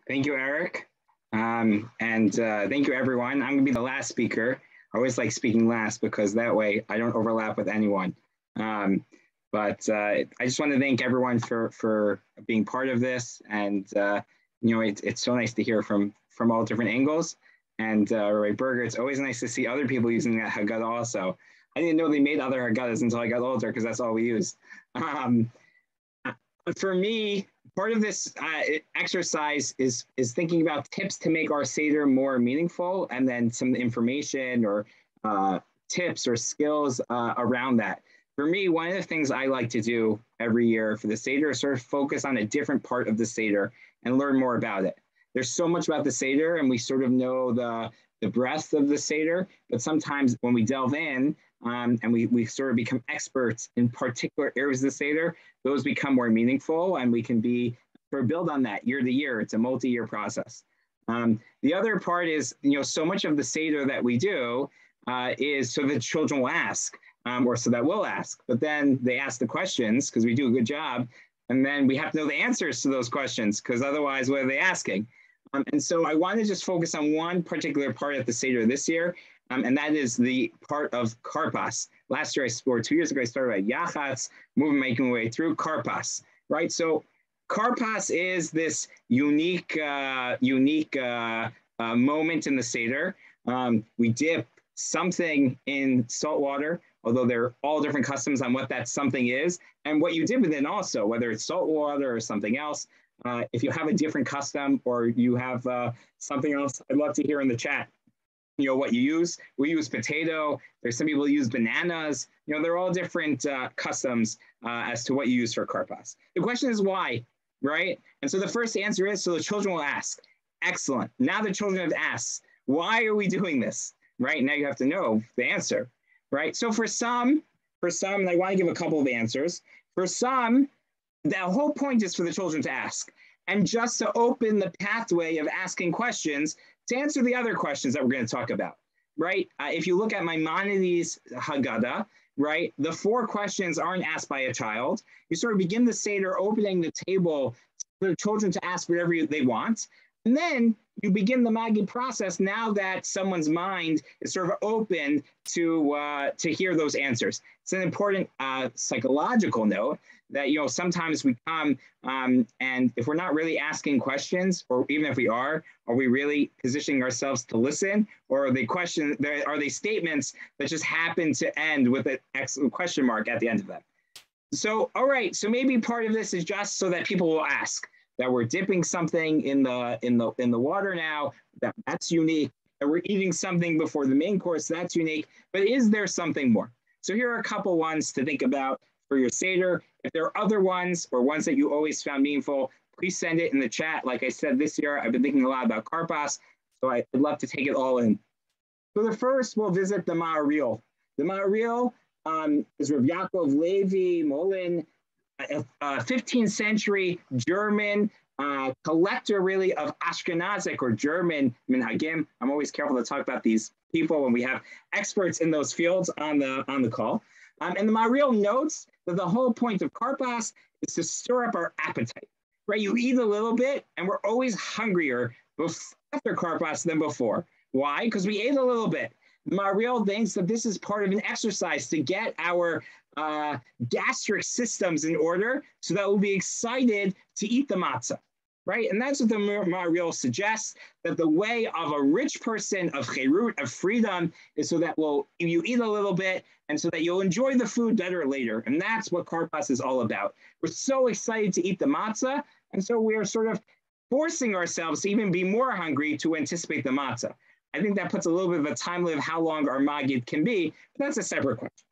Thank you, Eric. And thank you, everyone. I'm going to be the last speaker. I always like speaking last because that way I don't overlap with anyone. But I just want to thank everyone for being part of this. And, it's so nice to hear from all different angles. And Rabbi Berger, it's always nice to see other people using that Haggadah also. I didn't know they made other Haggadahs until I got older because that's all we used. But for me, part of this exercise is thinking about tips to make our Seder more meaningful, and then some information or tips or skills around that. For me, one of the things I like to do every year for the Seder is sort of focus on a different part of the Seder and learn more about it. There's so much about the Seder, and we sort of know the breadth of the Seder, but sometimes when we delve in, and we sort of become experts in particular areas of the Seder, those become more meaningful, and we can build on that year to year. It's a multi-year process. The other part is, so much of the Seder that we do is so that children will ask, or so that we'll ask, but then they ask the questions because we do a good job, and then we have to know the answers to those questions because otherwise, what are they asking? And so I want to just focus on one particular part of the Seder this year, and that is the part of Karpas. Last year, or 2 years ago, I started at Yachatz, making my way through Karpas, right? So Karpas is this unique moment in the Seder. We dip something in salt water, although there are all different customs on what that something is, and what you dip it in also, whether it's salt water or something else. If you have a different custom or you have something else, I'd love to hear in the chat, what you use. We use potato. There's some people who use bananas. They're all different customs as to what you use for karpas. The question is why, right? And so the first answer is, so the children will ask. Excellent. Now the children have asked, why are we doing this? Right? Now you have to know the answer, right? So for some, and I want to give a couple of answers. For some, the whole point is for the children to ask, and just to open the pathway of asking questions to answer the other questions that we're going to talk about, right? If you look at Maimonides' Haggadah, right, the 4 questions aren't asked by a child. You sort of begin the Seder opening the table for the children to ask whatever they want, and then you begin the Maggid process now that someone's mind is sort of open to hear those answers. It's an important psychological note that, sometimes we come and if we're not really asking questions, or even if we are we really positioning ourselves to listen, or are they statements that just happen to end with an question mark at the end of them? So, all right, so maybe part of this is just so that people will ask, that we're dipping something in the water now, that's unique, that we're eating something before the main course, that's unique, but is there something more? So here are a couple ones to think about for your Seder. If there are other ones or ones that you always found meaningful, please send it in the chat. Like I said, this year I've been thinking a lot about Karpas, so I'd love to take it all in. So the first, we'll visit the Ma'aril. The Ma'aril is Rav Yaakov Levi Molin, a 15th century German collector, really, of Ashkenazic or German minhagim. I'm always careful to talk about these people when we have experts in those fields on the call. And the Ma'aril notes that the whole point of Karpas is to stir up our appetite, right? You eat a little bit, and we're always hungrier after Karpas than before. Why? Because we ate a little bit. The Ma'aril thinks that this is part of an exercise to get our gastric systems in order so that we'll be excited to eat the matzah, right? And that's what the Ma'aril suggests, that the way of a rich person, of cherut, of freedom, is so that you eat a little bit and so that you'll enjoy the food better later. And that's what Karpas is all about. We're so excited to eat the matzah, and so we are sort of forcing ourselves to even be more hungry to anticipate the matzah. I think that puts a little bit of a time limit of how long our Maggid can be, but that's a separate question.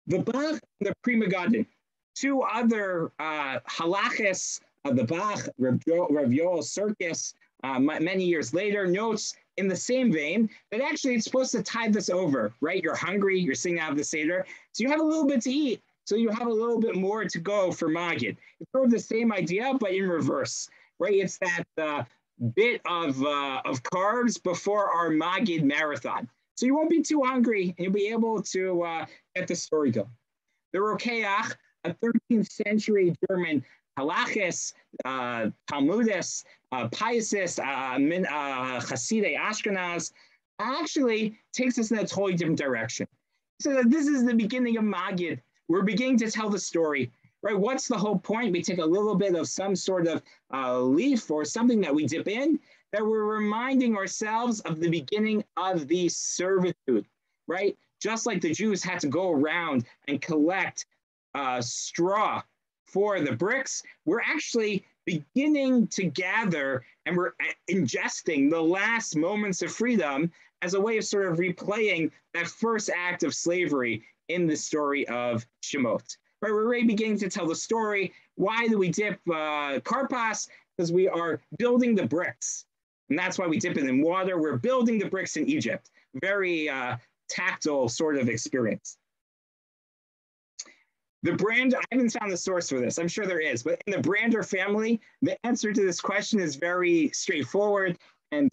The Bach and the Pri Megadim, 2 other halachas of the Bach, Rav Yoel Sirkis, many years later, notes in the same vein that actually it's supposed to tide this over, right? You're hungry, you're sitting out of the Seder, so you have a little bit to eat, so you have a little bit more to go for Maggid. It's sort of the same idea, but in reverse, right? It's that bit of carbs before our Maggid marathon. So you won't be too hungry, and you'll be able to get the story going. The Rokeach, a 13th century German halachis Talmudists, Piasists, Hasidei Ashkenaz, actually takes us in a totally different direction. So that this is the beginning of Magid. We're beginning to tell the story, right? What's the whole point? We take a little bit of some sort of leaf or something that we dip in, that we're reminding ourselves of the beginning of the servitude, right? Just like the Jews had to go around and collect straw for the bricks, we're actually beginning to gather and we're ingesting the last moments of freedom as a way of sort of replaying that first act of slavery in the story of Shemot. Right, we're already beginning to tell the story. Why do we dip karpas? Because we are building the bricks. And that's why we dip it in water. We're building the bricks in Egypt. Very tactile sort of experience. The Brander, I haven't found the source for this. I'm sure there is. But in the Brander family, the answer to this question is very straightforward. And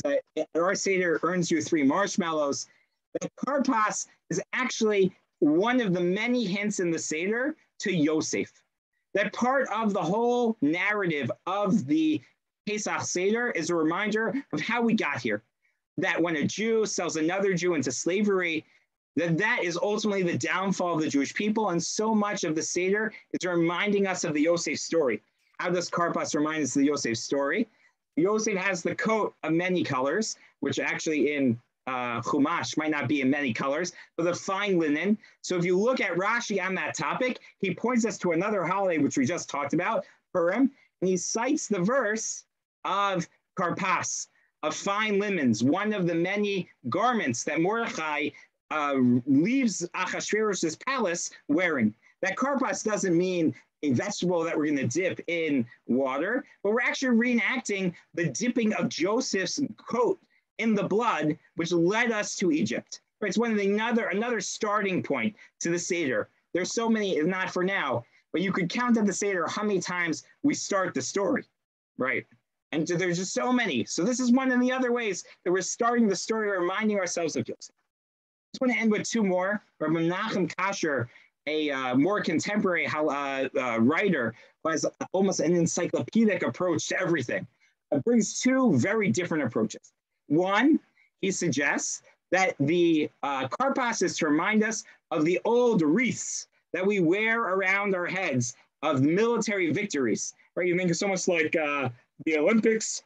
our Seder earns you 3 marshmallows. The karpas is actually one of the many hints in the Seder to Yosef. That part of the whole narrative of the Pesach Seder is a reminder of how we got here. That when a Jew sells another Jew into slavery, that is ultimately the downfall of the Jewish people. And so much of the Seder is reminding us of the Yosef story. How does karpas remind us of the Yosef story? Yosef has the coat of many colors, which actually in Chumash might not be in many colors, but the fine linen. So if you look at Rashi on that topic, he points us to another holiday, which we just talked about, Purim, and he cites the verse of karpas, of fine linens, one of the many garments that Mordechai leaves Achashverosh's palace wearing. That karpas doesn't mean a vegetable that we're going to dip in water, but we're actually reenacting the dipping of Joseph's coat in the blood, which led us to Egypt. Right? It's one of another starting point to the Seder. There's so many, not for now, but you could count at the Seder how many times we start the story, right? And so there's just so many. So this is one of the other ways that we're starting the story, reminding ourselves of Joseph. I just want to end with 2 more. Rabbi Menachem Kasher, a more contemporary writer who has almost an encyclopedic approach to everything, brings 2 very different approaches. One, he suggests that the karpas is to remind us of the old wreaths that we wear around our heads of military victories, right? You think it's almost like the Olympics,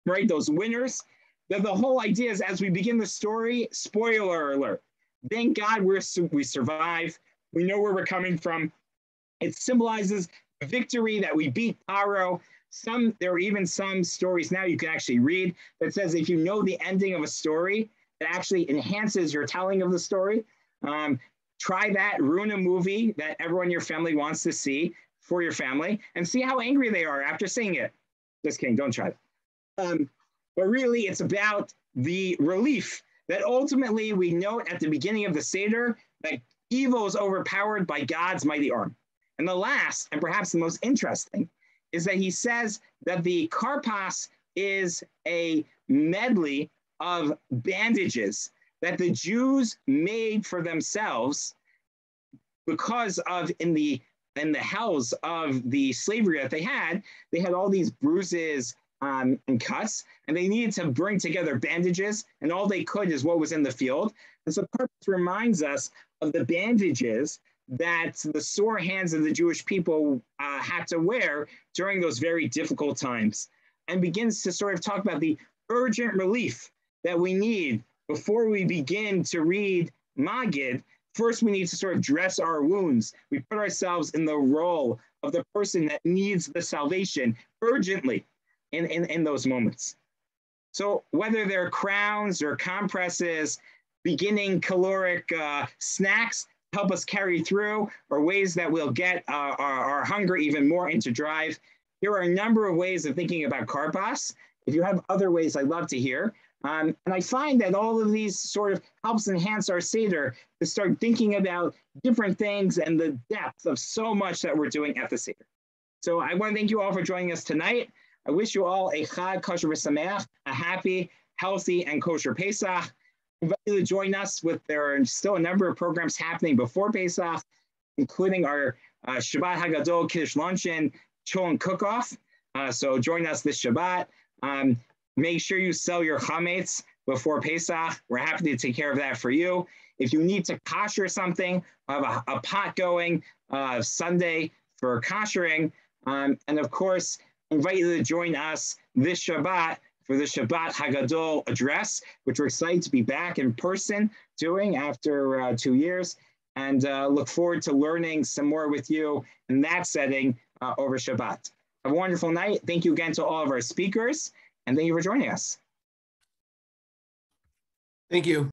right? Those winners. That the whole idea is as we begin the story, spoiler alert, thank God we survive. We know where we're coming from. It symbolizes victory, that we beat Paro. There are even some stories now you can actually read that says if you know the ending of a story, it actually enhances your telling of the story. Try that, ruin a movie that everyone in your family wants to see for your family and see how angry they are after seeing it. Just kidding, don't try that. But really, it's about the relief that ultimately we note at the beginning of the Seder that evil is overpowered by God's mighty arm. And the last, and perhaps the most interesting, is that he says that the karpas is a medley of bandages that the Jews made for themselves because of in the hells of the slavery that they had all these bruises and cuts, and they needed to bring together bandages, and all they could is what was in the field. And so karpas reminds us of the bandages that the sore hands of the Jewish people had to wear during those very difficult times, and begins to sort of talk about the urgent relief that we need before we begin to read Magid. First, we need to sort of dress our wounds. We put ourselves in the role of the person that needs the salvation urgently in those moments. So whether they're crowns or compresses, beginning caloric snacks help us carry through, or ways that we'll get our hunger even more into drive. Here are a number of ways of thinking about karpas. If you have other ways, I'd love to hear. And I find that all of these sort of helps enhance our Seder to start thinking about different things and the depth of so much that we're doing at the Seder. So I want to thank you all for joining us tonight. I wish you all a Chag Kosher V'Sameach, a happy, healthy, and kosher Pesach. I invite you to join us there are still a number of programs happening before Pesach, including our Shabbat Hagadol Kiddush Luncheon, Cholent Cook-Off. So join us this Shabbat. Make sure you sell your chametz before Pesach. We're happy to take care of that for you. If you need to kosher something, we'll have a pot going Sunday for koshering. And of course, invite you to join us this Shabbat for the Shabbat Hagadol address, which we're excited to be back in person doing after 2 years. And look forward to learning some more with you in that setting over Shabbat. Have a wonderful night. Thank you again to all of our speakers, and thank you for joining us. Thank you.